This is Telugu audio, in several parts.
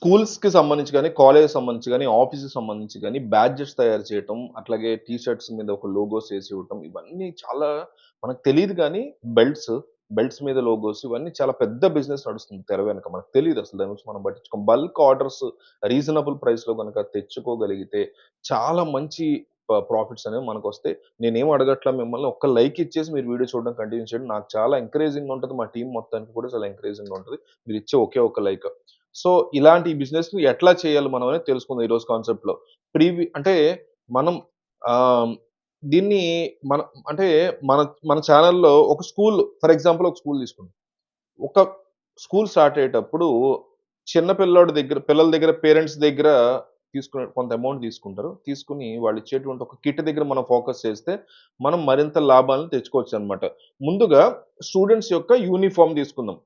స్కూల్స్‌కి సంబంధించి గాని, కాలేజ్‌కి సంబంధించి గాని, ఆఫీస్‌కి సంబంధించి గాని, బ్యాడ్జెస్ తయారు చేయటం, అట్లాగే టీ షర్ట్స్ మీద ఒక లోగోస్ ఏసి ఇవ్వటం, ఇవన్నీ చాలా మనకు తెలీదు గానీ బెల్ట్స్, బెల్ట్స్ మీద లోగోస్ ఇవన్నీ చాలా పెద్ద బిజినెస్ నడుస్తుంది తెర వెనక. మనకు తెలీదసలు దాని గురించి మనం పట్టించుకోం. బల్క్ ఆర్డర్స్ రీజనబుల్ ప్రైస్‌లో గనక తెచ్చుకోగలిగితే చాలా మంచి ప్రాఫిట్స్ అనేవి మనకొస్తాయి. నేనేం అడగట్లా మిమ్మల్ని. ఒక్క లైక్ ఇచ్చేసి మీరు వీడియో చూడడం కంటిన్యూ చేయండి. నాకు చాలా ఎంకరేజింగ్‌గా ఉంటది. మా టీమ్ మొత్తానికి కూడా చాలా ఎంకరేజింగ్‌గా ఉంటది. మీరిచ్చే ఒకే ఒక్క లైక్. సో, ఇలాంటి బిజినెస్‌ని ఎట్లా చేయాలి మనం అనేది తెలుసుకుందాం ఈరోజు కాన్సెప్ట్‌లో. అంటే మనం ఆహ్, దీన్ని మన అంటే మన మన ఛానెల్‌లో ఒక స్కూల్ ఫర్ ఎగ్జాంపుల్ ఒక స్కూల్ తీసుకుందాం. ఒక స్కూల్ స్టార్ట్ అయ్యేటప్పుడు చిన్న పిల్లోడి దగ్గర పిల్లల దగ్గర పేరెంట్స్ దగ్గర తీసుకునే కొంత అమౌంట్ తీసుకుంటారు. తీసుకొని వాళ్ళు ఇచ్చేటువంటి ఒక కిట్ దగ్గర మనం ఫోకస్ చేస్తే మనం మరింత లాభాలను తెచ్చుకోవచ్చనమాట. ముందుగా స్టూడెంట్స్ యొక్క యూనిఫార్మ్ తీసుకుందాం.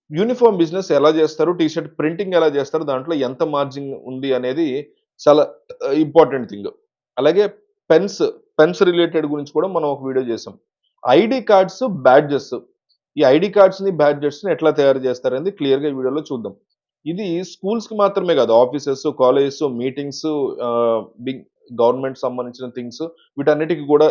యూనిఫార్మ్ బిజినెస్ ఎలా జేస్తారు? టీ షర్ట్ ప్రింటింగ్ ఎలా జేస్తారు? దాంట్లో ఎంత మార్జిన్ ఉంది అనేది చాలా ఇంపార్టెంట్ థింగ్. అలాగే పెన్స్, పెన్స్ రిలేటెడ్ గురించి కూడా మనం ఒక వీడియో చేసాం. ID cards, badges. ఈ ఐడీ కార్డ్స్‌ని, బ్యాడ్జెస్‌ని ఎట్లా తయారు చేస్తారనేది క్లియర్‌గా ఈ వీడియోలో చూద్దాం. ఇది స్కూల్స్‌కి మాత్రమే కాదు. Offices, colleges, meetings big government సంబంధించిన థింగ్స్ వీటన్నిటికి కూడా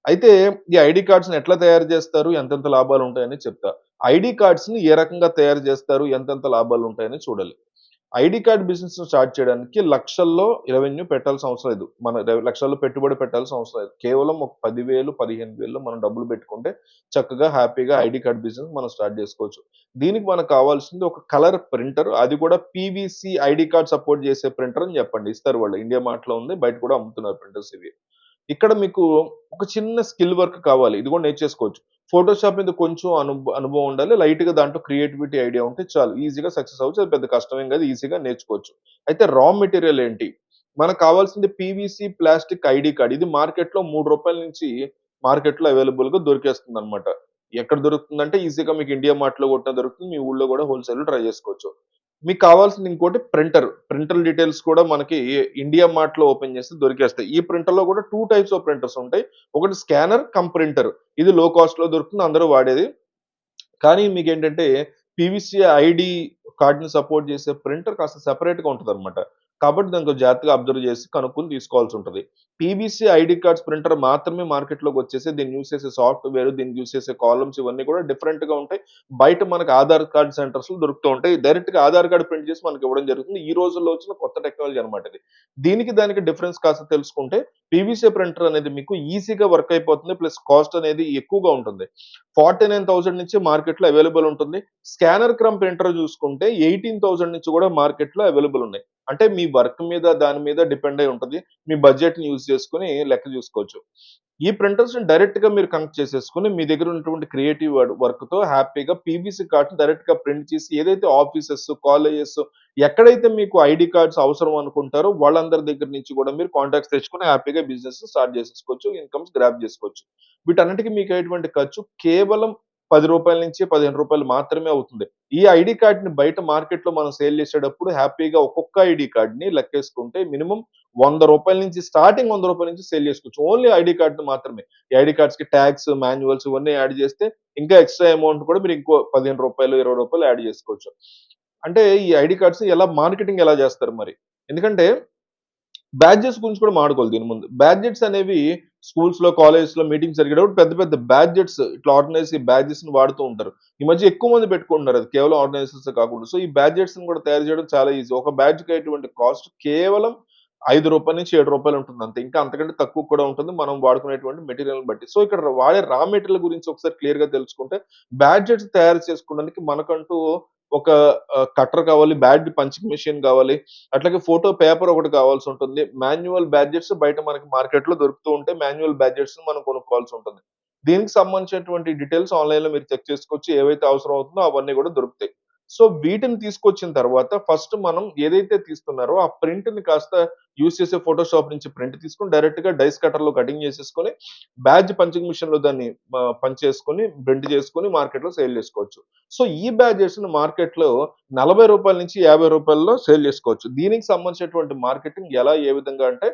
అయితే ఈ ఐడీ కార్డ్స్‌ని ఎట్లా తయారు చేస్తారు? ఎంతెంత లాభాలుంటాయని చెప్తా. ఐడీ కార్డ్స్‌ని ఏ రకంగా తయారు జేస్తారు? ఎంతెంత లాభాలుంటాయని చూడాలి. ఐడీ కార్డ్ బిజినెస్‌ని స్టార్ట్ చేయడానికి లక్షల్లో రెవెన్యూ పెట్టాల్సిన అవసరం లేదు. మన లక్షల్లో పెట్టుబడి పెట్టాల్సిన అవసరం లేదు. కేవలం ఒక 10,000, 15,000లో మనం డబ్బులు పెట్టుకుంటే చక్కగా హ్యాపీగా ఐడీ కార్డ్ బిజినెస్ మనం స్టార్ట్ జేసుకోవచ్చు. దీనికి మనకు కావాల్సింది ఒక కలర్ ప్రింటర్. అది కూడా పీవీసీ ఐడీ కార్డ్ సపోర్ట్ చేసే ప్రింటర్ అని చెప్పండి. ఇస్తారు వాళ్ళు. ఇండియా మార్ట్‌లో ఉంది. బయట కూడా అమ్ముతున్నారు ప్రింటర్స్ ఇవి. ఇక్కడ మీకు ఒక చిన్న స్కిల్ వర్క్ కావాలి. ఇది కూడా నేర్చేసుకోవచ్చు. ఫోటోషాప్ మీద కొంచెం అనుభవం ఉండాలి. లైట్‌గా దాంట్లో క్రియేటివిటీ ఐడియా ఉంటే చాలు. ఈజీగా సక్సెస్ అవ్వచ్చు. అది పెద్ద కష్టమేం కాదు. ఈజీగా నేర్చుకోవచ్చు. అయితే రా మెటీరియల్ ఏంటి? మనకు కావాల్సింది పీవీసీ ప్లాస్టిక్ ఐడీ కార్డ్. ఇది మార్కెట్‌లో రూ. 3 నుంచి మార్కెట్‌లో అవైలబుల్‌గా దొరికేస్తుందన్నమాట. ఎక్కడ దొరుకుతుందంటే ఈజీగా మీకు ఇండియా మార్ట్‌లో కొట్టినా దొరుకుతుంది. మీ ఊళ్ళో కూడా హోల్‌సేల్‌లో ట్రై చేసుకోవచ్చు. మీకు కావాల్సింది ఇంకోటి ప్రింటర్. ప్రింటర్ డీటెయిల్స్ కూడా మనకి ఇండియా మార్ట్‌లో ఓపెన్ చేస్తే దొరికేస్తాయి. ఈ ప్రింటర్‌లో కూడా 2 టైప్స్ ఆఫ్ ప్రింటర్స్ ఉంటాయి. ఒకటి స్కానర్ ప్రింటర్. ఇది లో కాస్ట్‌లో దొరుకుతుంది. అందరూ వాడేది. కానీ మీకేంటంటే పీవీసీ ఐడీ కార్డ్‌ని సపోర్ట్ చేసే ప్రింటర్ కాస్త సెపరేట్‌గా ఉంటదనమాట. కాబట్టి దాన్ని కొంచెం జాగ్రత్తగా అబ్జర్వ్ చేసి కనుక్కొని తీసుకోవాల్సుంటది. పీవీసీ ఐడీ కార్డ్స్ ప్రింటర్ మాత్రమే మార్కెట్‌లోకొచ్చేసాయి. దీన్ని యూజ్ చేసే సాఫ్ట్‌వేర్, దీన్ని యూజ్ చేసే కాలమ్స్ ఇవన్నీ కూడా డిఫరెంట్‌గా ఉంటాయి. బయట మనకు ఆధార్ కార్డ్ సెంటర్స్‌లో దొరుకుతూ ఉంటాయి. డైరెక్ట్‌గా ఆధార్ కార్డ్ ప్రింట్ చేసి మనకివ్వడం జరుగుతుంది. ఈ రోజుల్లో వచ్చిన కొత్త టెక్నాలజీ అనమాట ఇది. దీనికి దానికి డిఫరెన్స్ కాస్త తెలుసుకుంటే పీవీసీ ప్రింటర్ అనేది మీకు ఈజీగా వర్క్ అయిపోతుంది. ప్లస్ కాస్ట్ అనేది ఎక్కువగా ఉంటుంది. 49,000 నుంచి మార్కెట్‌లో అవైలబుల్ ఉంటుంది. స్కానర్ ప్రింటర్ చూసుకుంటే 18,000 నుంచి కూడా మార్కెట్‌లో అవైలబుల్ ఉన్నాయి. అంటే మీ వర్క్ మీద దాని మీద డిపెండ్ అయి ఉంటది. మీ బడ్జెట్‌ని యూజ్ చేసుకొని లెక్క చూసుకోవచ్చు. ఈ ప్రింటర్స్‌ని డైరెక్ట్‌గా మీరు కనెక్ట్ చేసేసుకొని మీ దగ్గర ఉన్నటువంటి క్రియేటివ్ వర్క్‌తో హ్యాపీగా పీవీసీ కార్డ్‌ని డైరెక్ట్‌గా ప్రింట్ చేసి ఏదైతే ఆఫీసెస్, కాలేజెస్ ఎక్కడైతే మీకు ఐడీ కార్డ్స్ అవసరం అనుకుంటారో వాళ్ళందరి దగ్గర నుంచి కూడా మీరు కాంటాక్ట్స్ తెచ్చుకొని హ్యాపీగా బిజినెస్ స్టార్ట్ చేసేసుకోవచ్చు. ఇన్‌కమ్స్ గ్రాబ్ చేసుకోవచ్చు. వీటన్నిటికి మీకయ్యేటువంటి ఖర్చు కేవలం రూ. 10 నుంచి రూ. 15 మాత్రమే అవుతుంది. ఈ ఐడీ కార్డ్‌ని బయట మార్కెట్‌లో మనం సేల్ చేసేటప్పుడు హ్యాపీగా ఒక్కొక్క ఐడీ కార్డ్‌ని లెక్కేసుకుంటే మినిమమ్ రూ. 100 నుంచి స్టార్టింగ్ రూ. 100 నుంచి సేల్ చేసుకోవచ్చు. ఓన్లీ ఐడీ కార్డ్‌ని మాత్రమే. ఈ ఐడీ కార్డ్స్‌కి ట్యాగ్స్, మాన్యువల్స్ ఇవన్నీ యాడ్ చేస్తే ఇంకా ఎక్స్‌ట్రా అమౌంట్ కూడా మీరు ఇంకో రూ. 15, రూ. 20 యాడ్ చేసుకోవచ్చు. అంటే ఈ ఐడీ కార్డ్స్ ఎలా మార్కెటింగ్ ఎలా చేస్తారు మరి? ఎందుకంటే బ్యాడ్జెస్ గురించి కూడా మాట్లాడుకోవాలి దీని ముందు. బ్యాడ్జెట్స్ అనేవి స్కూల్స్‌లో, కాలేజెస్‌లో మీటింగ్స్ జరిగేటప్పుడు పెద్ద పెద్ద బ్యాడ్జెట్స్ ఇట్లా ఆర్గనైజ్ ఈ బ్యాడ్జెస్‌ని వాడుతూ ఉంటారు. ఈ మధ్య ఎక్కువ మంది పెట్టుకుంటున్నారు అది కేవలం ఆర్గనైజర్సే కాకుండా. సో, ఈ బ్యాడ్జెట్స్‌ని కూడా తయారు చేయడం చాలా ఈజీ. ఒక బ్యాడ్జ్‌కి అయ్యేటువంటి కాస్ట్ కేవలం రూ. 5 నుంచి రూ. 7 ఉంటుంది అంతే. ఇంకా అంతకంటే తక్కువ కూడా ఉంటుంది. మనం వాడుకునేటువంటి మెటీరియల్‌ని బట్టి. సో, ఇక్కడ వాడే రా మెటీరియల్ గురించి ఒకసారి క్లియర్‌గా తెలుసుకుంటే బ్యాడ్జెట్స్ తయారు చేసుకోవడానికి మనకంటూ ఒక కట్టర్ కావాలి, బ్యాడ్ పంచింగ్ మెషిన్ కావాలి. అట్లాగే ఫోటో పేపర్ ఒకటి కావాల్సుంటుంది. మాన్యువల్ బ్యాడ్జెట్స్ బయట మనకి మార్కెట్‌లో దొరుకుతూ ఉంటాయి. మాన్యువల్ బ్యాడ్జెట్స్‌ని మనం కొనుక్కోవాల్సుంటుంది. దీనికి సంబంధించినటువంటి డీటెయిల్స్ ఆన్‌లైన్‌లో మీరు చెక్ చేసుకోవచ్చు. ఏవైతే అవసరం అవుతుందో అవన్నీ గూడా దొరుకుతాయి. సో, వీటిని తీసుకొచ్చిన తర్వాత ఫస్ట్ మనం ఏదైతే తీస్తున్నారో ఆ ప్రింట్‌ని కాస్త యూజ్ చేసే ఫోటోషాప్ నుంచి ప్రింట్ తీసుకొని డైరెక్ట్‌గా డైస్ కట్టర్‌లో కటింగ్ చేసేసుకొని బ్యాడ్జ్ పంచింగ్ మిషన్‌లో దాన్ని పంచ్ చేసుకొని, ప్రింట్ చేసుకొని మార్కెట్‌లో సేల్ చేసుకోవచ్చు. సో, ఈ బ్యాడ్జెస్‌ని మార్కెట్‌లో రూ. 40 నుంచి రూ. 50లో సేల్ చేసుకోవచ్చు. దీనికి సంబంధించినటువంటి మార్కెటింగ్ ఎలా ఏ విధంగా అంటే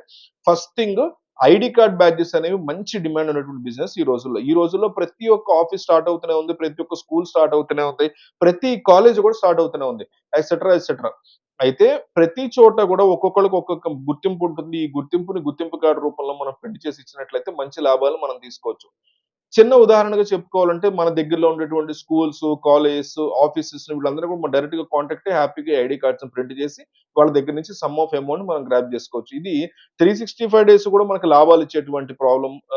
first thing ID card badges అనేవి మంచి డిమాండ్ ఉన్నటువంటి బిజినెస్ ఈ రోజుల్లో. ఈ రోజుల్లో ప్రతి ఒక్క ఆఫీస్ స్టార్ట్ అవుతూనే ఉంది. ప్రతి ఒక్క స్కూల్ స్టార్ట్ అవుతూనే ఉంది. ప్రతి కాలేజ్ కూడా స్టార్ట్ అవుతూనే ఉంది. Etcetera, etcetera. అయితే ప్రతి చోట కూడా ఒక్కొక్కళ్ళకి ఒక్కొక్క గుర్తింపు ఉంటుంది. ఈ గుర్తింపుని గుర్తింపు కార్డ్ రూపంలో మనం ప్రింట్ చేసి ఇచ్చినట్లయితే మంచి లాభాలు మనం తీసుకోవచ్చు. చిన్న ఉదాహరణగా చెప్పుకోవాలంటే మన దగ్గరలో ఉండేటువంటి స్కూల్స్, కాలేజెస్, ఆఫీసెస్ వీళ్ళందరూ కూడా మనం డైరెక్ట్‌గా కాంటాక్ట్ అయ్యి హ్యాపీగా ఐడీ కార్డ్స్‌ని ప్రింట్ చేసి వాళ్ళ దగ్గర నుంచి సమ్ ఆఫ్ అమౌంట్ మనం గ్రాబ్ చేసుకోవచ్చు. ఇది 365 డేస్ కూడా మనకు లాభాలు ఇచ్చేటువంటి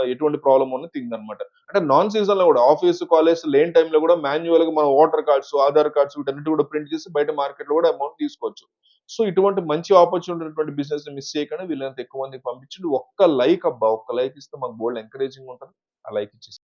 ఎటువంటి ప్రాబ్లమ్ ఉన్న థింగ్ అన్నమాట. అంటే నాన్ సీజన్‌లో కూడా ఆఫీస్, కాలేజ్ లేని టైమ్‌లో కూడా మాన్యువల్‌గా మనం ఓటర్ కార్డ్స్, ఆధార్ కార్డ్స్ వీటన్నిటిని కూడా ప్రింట్ చేసి బయట మార్కెట్‌లో కూడా అమౌంట్ తీసుకోవచ్చు. సో, ఇటువంటి మంచి ఆపర్చునిటీ ఉన్నటువంటి బిజినెస్‌ని మిస్ చేయకుండా వీలైనంత ఎక్కువ మందికి పంపించండి. ఒక్క లైక్ అబ్బా! ఒక్క లైక్ ఇస్తే మాకు బోలెడు ఎంకరేజింగ్‌గా ఉంటది. ఆ లైక్ ఇచ్చేసి